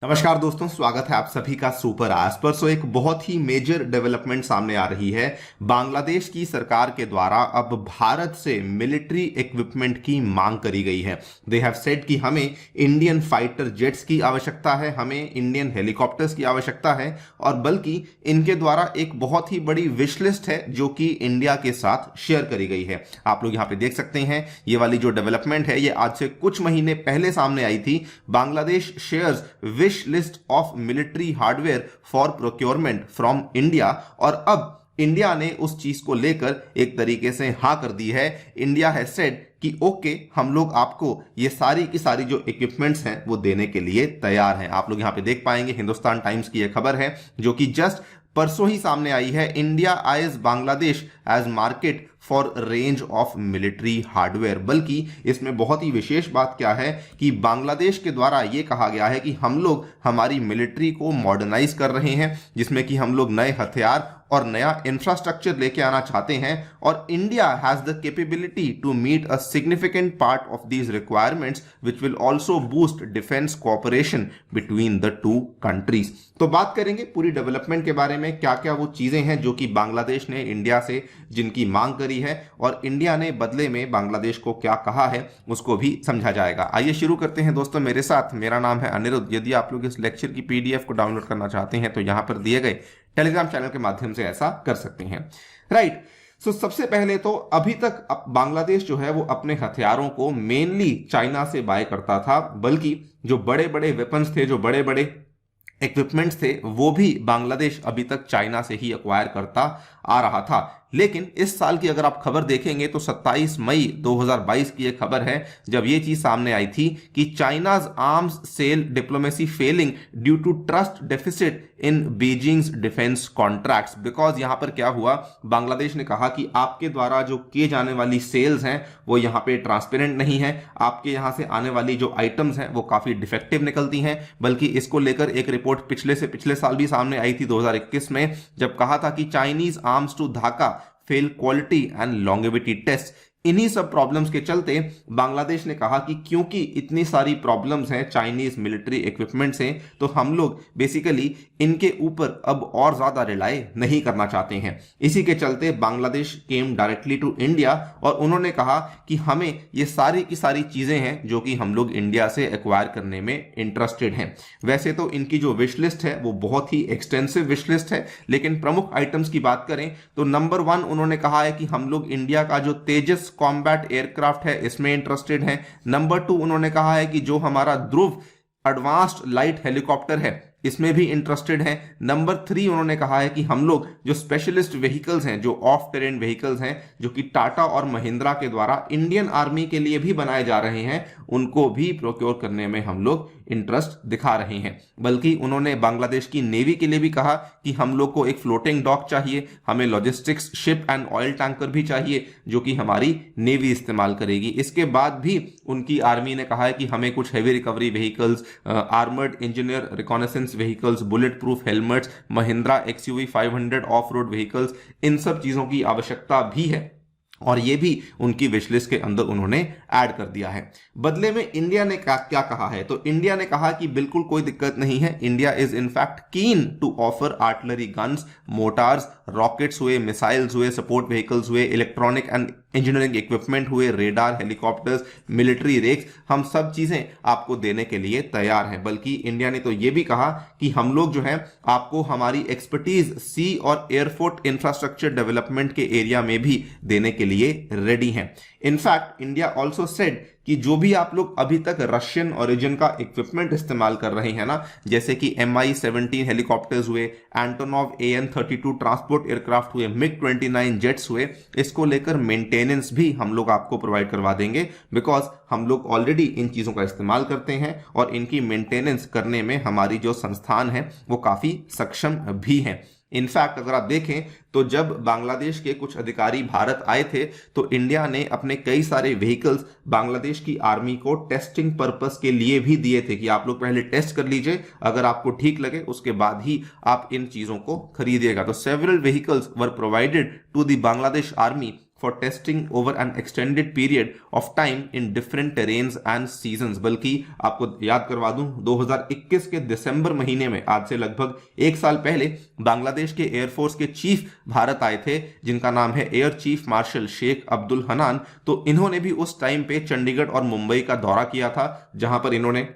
नमस्कार दोस्तों, स्वागत है आप सभी का सुपर आज पर। एक बहुत ही मेजर डेवलपमेंट सामने आ रही है। बांग्लादेश की सरकार के द्वारा अब भारत से मिलिट्री इक्विपमेंट की मांग करी गई है। दे हैव सेड कि हमें इंडियन फाइटर जेट्स की आवश्यकता है, हमें इंडियन हेलीकॉप्टर्स की आवश्यकता है, और बल्कि इनके द्वारा एक बहुत ही बड़ी विश लिस्ट है जो कि इंडिया के साथ शेयर करी गई है। आप लोग यहाँ पे देख सकते हैं, ये वाली जो डेवलपमेंट है ये आज से कुछ महीने पहले सामने आई थी। Bangladesh shares wish list of military hardware for procurement from India, और अब इंडिया ने उस चीज को लेकर एक तरीके से हां कर दी है। इंडिया हैज सेड कि ओके, हम लोग आपको ये सारी की सारी जो इक्विपमेंट्स हैं वो देने के लिए तैयार हैं। आप लोग यहां पे देख पाएंगे, हिंदुस्तान टाइम्स की यह खबर है जो कि जस्ट परसों ही सामने आई है। India eyes Bangladesh as market for range of military hardware. बल्कि इसमें बहुत ही विशेष बात क्या है कि बांग्लादेश के द्वारा यह कहा गया है कि हम लोग हमारी मिलिट्री को मॉडर्नाइज कर रहे हैं, जिसमें कि हम लोग नए हथियार और नया इंफ्रास्ट्रक्चर लेके आना चाहते हैं, और India has the capability to meet a significant part of these requirements which will also boost defence cooperation between the two countries. तो बात करेंगे पूरी डेवलपमेंट के बारे में, क्या क्या वो चीजें हैं जो कि बांग्लादेश ने इंडिया से जिनकी मांग करी है, और इंडिया ने बदले में बांग्लादेश को क्या कहा है उसको भी समझा जाएगा। आइए शुरू करते हैं दोस्तों मेरे साथ। मेरा नाम है अनिरुद्ध। यदि आप लोग इस लेक्चर की पीडीएफ को डाउनलोड करना चाहते हैं तो यहां पर दिए गए टेलीग्राम चैनल के माध्यम से ऐसा कर सकते हैं। राइट। सबसे पहले तो अभी तक बांग्लादेश जो है वो अपने हथियारों को मेनली चाइना से बाय करता था, बल्कि जो बड़े बड़े वेपन्स थे, जो बड़े बड़े इक्विपमेंट्स थे, वो भी बांग्लादेश अभी तक चाइना से ही एक्वायर करता आ रहा था। लेकिन इस साल की अगर आप खबर देखेंगे तो 27 मई 2022 की एक खबर है जब ये चीज सामने आई थी कि China's arms sale diplomacy failing due to trust deficit in Beijing's defence contracts. Because यहां पर क्या हुआ, बांग्लादेश ने कहा कि आपके द्वारा जो किए जाने वाली सेल्स हैं वो यहां पे ट्रांसपेरेंट नहीं है, आपके यहां से आने वाली जो आइटम्स हैं वो काफी डिफेक्टिव निकलती हैं। बल्कि इसको लेकर एक रिपोर्ट पिछले से पिछले साल भी सामने आई थी 2021 में, जब कहा था कि Chinese arms to Dhaka fail quality and longevity test. इन्हीं सब प्रॉब्लम्स के चलते बांग्लादेश ने कहा कि क्योंकि इतनी सारी प्रॉब्लम्स हैं चाइनीज मिलिट्री इक्विपमेंट से, तो हम लोग बेसिकली इनके ऊपर अब और ज्यादा रिलाय नहीं करना चाहते हैं। इसी के चलते Bangladesh came directly to India और उन्होंने कहा कि हमें ये सारी की सारी चीजें हैं जो कि हम लोग इंडिया से एक्वायर करने में इंटरेस्टेड हैं। वैसे तो इनकी जो विश लिस्ट है वो बहुत ही एक्सटेंसिव विश लिस्ट है, लेकिन प्रमुख आइटम्स की बात करें तो नंबर 1 उन्होंने कहा है कि हम लोग इंडिया का जो तेजस कॉम्बैट एयरक्राफ्ट है इसमें इंटरेस्टेड है। नंबर 2 उन्होंने कहा है कि जो हमारा ध्रुव एडवांस्ड लाइट हेलीकॉप्टर है इसमें भी इंटरेस्टेड हैं। नंबर 3 उन्होंने कहा है कि हम लोग जो स्पेशलिस्ट व्हीकल्स हैं, जो ऑफ टेरेन व्हीकल्स हैं, जो कि टाटा और महिंद्रा के द्वारा इंडियन आर्मी के लिए भी बनाए जा रहे हैं, उनको भी प्रोक्योर करने में हम लोग इंटरेस्ट दिखा रहे हैं। बल्कि उन्होंने बांग्लादेश की नेवी के लिए भी कहा कि हम लोग को एक फ्लोटिंग डॉक चाहिए, हमें logistics ship and oil tanker भी चाहिए जो कि हमारी नेवी इस्तेमाल करेगी। इसके बाद भी उनकी आर्मी ने कहा है कि हमें कुछ heavy recovery vehicles, armoured engineer reconnaissance vehicles, bullet proof helmets, Mahindra XUV 500 off road vehicles, इन सब चीजों की आवश्यकता भी है, और ये भी उनकी विशलिस्ट के अंदर उन्होंने ऐड कर दिया है। बदले में इंडिया ने क्या कहा है, तो इंडिया ने कहा कि बिल्कुल कोई दिक्कत नहीं है, India is in fact keen to offer artillery guns, mortars, rockets हुए, मिसाइल्स हुए, सपोर्ट व्हीकल्स हुए, इलेक्ट्रॉनिक एंड इंजीनियरिंग इक्विपमेंट हुए, रेडार, हेलीकॉप्टर्स, मिलिट्री रेक्स, हम सब चीजें आपको देने के लिए तैयार हैं। बल्कि इंडिया ने तो यह भी कहा कि हम लोग जो है आपको हमारी एक्सपर्टीज सी और एयरफोर्ट इंफ्रास्ट्रक्चर डेवलपमेंट के एरिया में भी देने के लिए रेडी हैं। इनफैक्ट इंडिया ऑल्सो सेड कि जो भी आप लोग अभी तक रशियन ओरिजिन का इक्विपमेंट इस्तेमाल कर रहे हैं ना, जैसे कि MI-17 हेलीकॉप्टर्स हुए, एंटोनोव AN-32 ट्रांसपोर्ट एयरक्राफ्ट हुए, MiG-29 जेट्स हुए, इसको लेकर मेंटेनेंस भी हम लोग आपको प्रोवाइड करवा देंगे। बिकॉज हम लोग ऑलरेडी इन चीजों का इस्तेमाल करते हैं और इनकी मेंटेनेंस करने में हमारी जो संस्थान है वो काफी सक्षम भी है। इनफैक्ट अगर आप देखें तो जब बांग्लादेश के कुछ अधिकारी भारत आए थे तो इंडिया ने अपने कई सारे व्हीकल्स बांग्लादेश की आर्मी को टेस्टिंग पर्पस के लिए भी दिए थे कि आप लोग पहले टेस्ट कर लीजिए, अगर आपको ठीक लगे उसके बाद ही आप इन चीजों को खरीदिएगा। तो several vehicles were provided to the Bangladesh army for testing over an extended period of time in different terrains and seasons. बल्कि आपको याद करवा दूं, 2021 के दिसंबर महीने में, आज से लगभग एक साल पहले, बांग्लादेश के एयरफोर्स के चीफ भारत आए थे, जिनका नाम है air chief marshal Sheikh Abdul Hanan. तो इन्होंने भी उस टाइम पे चंडीगढ़ और मुंबई का दौरा किया था, जहां पर इन्होंने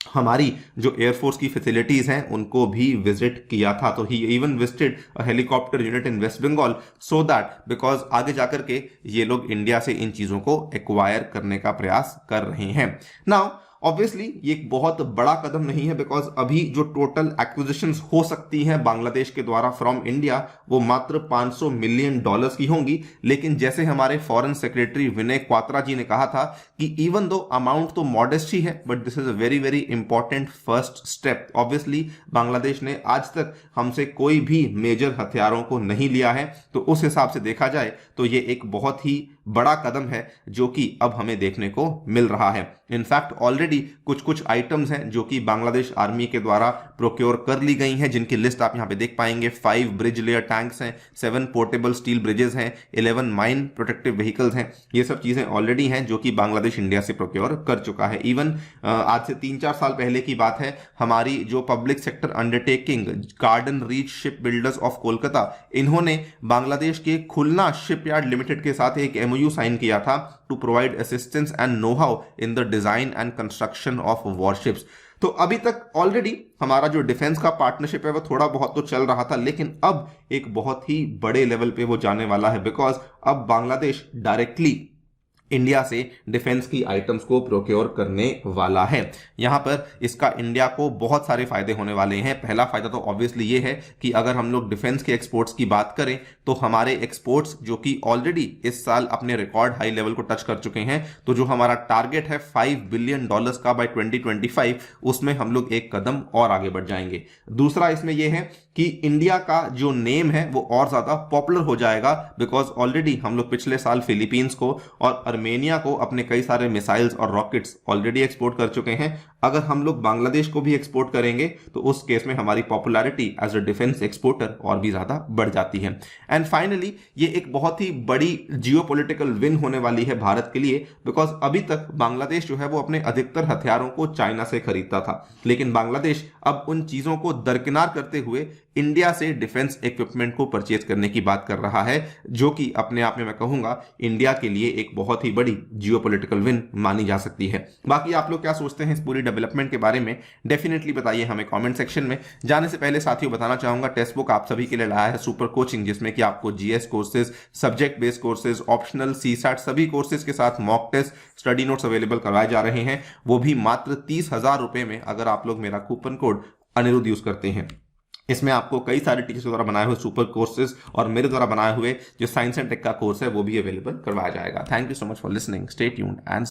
हमारी जो एयरफोर्स की फैसिलिटीज हैं उनको भी विजिट किया था। तो he even visited a helicopter unit in West Bengal, so that because आगे जाकर के ये लोग इंडिया से इन चीजों को एक्वायर करने का प्रयास कर रहे हैं। नाउ ऑब्वियसली ये एक बहुत बड़ा कदम नहीं है, बिकॉज अभी जो टोटल एक्विजिशंस हो सकती हैं बांग्लादेश के द्वारा फ्रॉम इंडिया वो मात्र $500 मिलियन की होंगी। लेकिन जैसे हमारे फॉरेन सेक्रेटरी विनय क्वात्रा जी ने कहा था कि इवन दो अमाउंट तो मॉडेस्ट ही है, but this is a very very important first step. Obviously Bangladesh ने आज तक हमसे कोई भी मेजर हथियारों को नहीं लिया है, तो उस हिसाब से देखा जाए तो ये एक बहुत ही बड़ा कदम है जो कि अब हमें देखने को मिल रहा है। इनफैक्ट ऑलरेडी कुछ कुछ आइटम्स हैं जो कि बांग्लादेश आर्मी के द्वारा प्रोक्योर कर ली गई हैं, जिनकी लिस्ट आप यहां पे देख पाएंगे। 5 ब्रिज लेयर टैंक्स हैं, 7 पोर्टेबल स्टील ब्रिजेस हैं, 11 माइन प्रोटेक्टिव व्हीकल्स हैं। ये सब चीजें ऑलरेडी हैं जो कि बांग्लादेश इंडिया से प्रोक्योर कर चुका है। इवन आज से 3-4 साल पहले की बात है, हमारी जो public sector undertaking garden reach ship builders of Kolkata, इन्होंने बांग्लादेश के खुलना शिपयार्ड लिमिटेड के साथ एक MOU साइन किया था to provide assistance and know how in the design and construction of warships. तो अभी तक ऑलरेडी हमारा जो डिफेंस का पार्टनरशिप है वो थोड़ा बहुत तो चल रहा था, लेकिन अब एक बहुत ही बड़े लेवल पे वो जाने वाला है, बिकॉज अब बांग्लादेश डायरेक्टली इंडिया से डिफेंस की आइटम्स को प्रोक्योर करने वाला है। यहां पर इसका इंडिया को बहुत सारे फायदे होने वाले हैं। पहला फायदा तो ऑब्वियसली ये है कि अगर हम लोग डिफेंस के एक्सपोर्ट्स की बात करें तो हमारे एक्सपोर्ट्स जो कि ऑलरेडी इस साल अपने रिकॉर्ड हाई लेवल को टच कर चुके हैं, तो जो हमारा टारगेट है $5 बिलियन का बाय 2025, उसमें हम लोग एक कदम और आगे बढ़ जाएंगे। दूसरा इसमें यह है कि इंडिया का जो नेम है वो और ज्यादा पॉपुलर हो जाएगा, बिकॉज ऑलरेडी हम लोग पिछले साल फिलीपींस को और अर्मेनिया को अपने कई सारे मिसाइल्स और रॉकेट्स ऑलरेडी एक्सपोर्ट कर चुके हैं। अगर हम लोग बांग्लादेश को भी एक्सपोर्ट करेंगे तो उस केस में हमारी popularity as a defence exporter और भी ज्यादा बढ़ जाती है। एंड फाइनली ये एक बहुत ही बड़ी जियोपॉलिटिकल विन होने वाली है भारत के लिए, बिकॉज अभी तक बांग्लादेश जो है वो अपने अधिकतर हथियारों को चाइना से खरीदता था, लेकिन बांग्लादेश अब उन चीजों को दरकिनार करते हुए इंडिया से डिफेंस इक्विपमेंट को परचेज करने की बात कर रहा है, जो कि अपने आप में मैं कहूंगा इंडिया के लिए एक बहुत ही बड़ी जियोपॉलिटिकल विन मानी जा सकती है। बाकी आप लोग क्या सोचते हैं इस पूरी डेवलपमेंट के बारे में, डेफिनेटली बताइए हमें कमेंट सेक्शन में। जाने से पहले साथियों बताना चाहूंगा, टेक्स्ट बुक आप सभी के लिए लाया है सुपर कोचिंग, जिसमें कि आपको GS courses, subject based courses, optional, CSAT सभी कोर्सेज के साथ mock test, study notes available करवाए जा रहे हैं, वो भी मात्र 30,000 रुपए में, अगर आप लोग मेरा कूपन कोड अनिरुद्ध यूज करते हैं। इसमें आपको कई सारे टीचर्स द्वारा बनाए हुए सुपर कोर्सेज और मेरे द्वारा बनाए हुए जो साइंस एंड टेक का कोर्स है वो भी अवेलेबल करवाया जाएगा। Thank you so much for listening, stay tuned and